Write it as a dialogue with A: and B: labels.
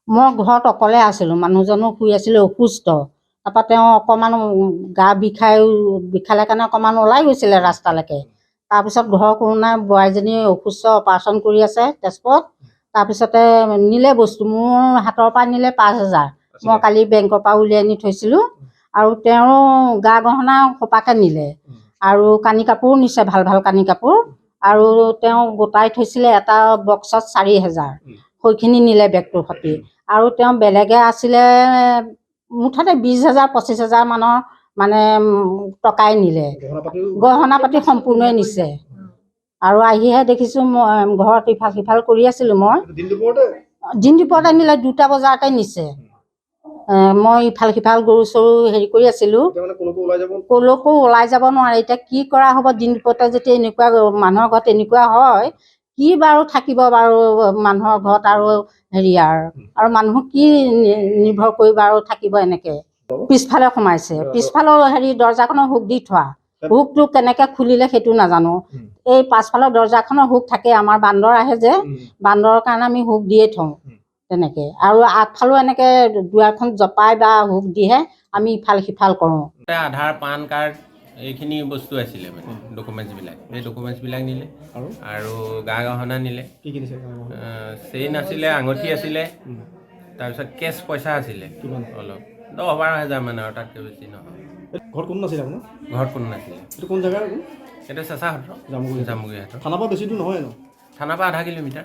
A: মই ঘৰত অকলে আছিলোঁ, মানুহজনো শুই আছিলে অসুস্থ। তাৰপৰা তেওঁ অকণমান গা বিষালে কাৰণে অকণমান ওলাই গৈছিলে ৰাস্তালৈকে। তাৰপিছত ঘৰৰ কোৰোণাই বোৱাৰীজনী অসুস্থ, অপাৰেশ্যন কৰি আছে তেজপুৰত। তাৰপিছতে নিলে বস্তু, মোৰ হাতৰ পৰা নিলে 5,000। মই কালি বেংকৰ পৰা উলিয়াই আনি থৈছিলোঁ। আৰু তেওঁ গা গহনা সোপাকে নিলে আৰু কানি কাপোৰো নিছে, ভাল ভাল কানি কাপোৰ। আৰু তেওঁ গোটাই থৈছিলে এটা বক্সত 4,000, সেইখিনি নিলে বেগটোৰ সৈতে। আৰু তেওঁ বেলেগে আছিলে মুঠতে 20,000 25,000 মানৰ মানে টকাই নিলে, গহনা পাতি সম্পূৰ্ণই নিছে। আৰু আহিহে দেখিছোঁ মই ঘৰত ইফাল সিফাল কৰি আছিলোঁ। মই দিন দুপৰতে নিলে, 2টা বজাতে নিছে। মই ইফাল সিফাল গৰু চৰু হেৰি কৰি আছিলোঁ, ক'লৈকো ওলাই যাব নোৱাৰে। এতিয়া কি কৰা হ'ব? দিন দুপৰতে যেতিয়া এনেকুৱা মানুহৰ ঘৰত এনেকুৱা হয়, কি বাৰু থাকিব বাৰু মানুহৰ ঘৰত আৰু হেৰি আৰু মানুহ কি নিৰ্ভৰ কৰি বাৰু থাকিব এনেকৈ? পিছফালে সোমাইছে, পিছফালৰ হেৰি দৰ্জাখনৰ হুক দি থোৱা, হুকটো কেনেকৈ খুলিলে সেইটো নাজানো। এই পাছফালৰ দৰ্জাখনৰ হুক থাকে, আমাৰ বান্দৰ আহে যে, বান্দৰৰ কাৰণে আমি হুক দিয়ে থওঁ তেনেকৈ। আৰু আগফালেও এনেকৈ দুৱাৰখন জপাই বা হুক দিহে আমি ইফাল সিফাল কৰোঁ।
B: আধাৰ, পান কাৰ্ড এইখিনি বস্তু আছিলে মানে ডকুমেণ্টছবিলাক, এই ডকুমেণ্টছবিলাক নিলে। আৰু গা গহনা নিলে, চেইন আছিলে, আঙুঠি আছিলে, তাৰপিছত কেছ পইচা আছিলে অলপ, 10-12 হাজাৰ মানে, আৰু তাতকৈ বেছি নহয়।
C: ঘৰত কোনো নাছিলে আপোনাৰ?
B: ঘৰত কোনো নাছিলে।
C: এইটো কোন জেগাৰ?
B: এইটো চেঁচা সত্ৰ, জামুগুৰি সত্ৰ।
C: থানাৰ পৰা বেছি দূৰ নহয় ন?
B: থানাৰ পৰা 0.5 কিলোমিটাৰ।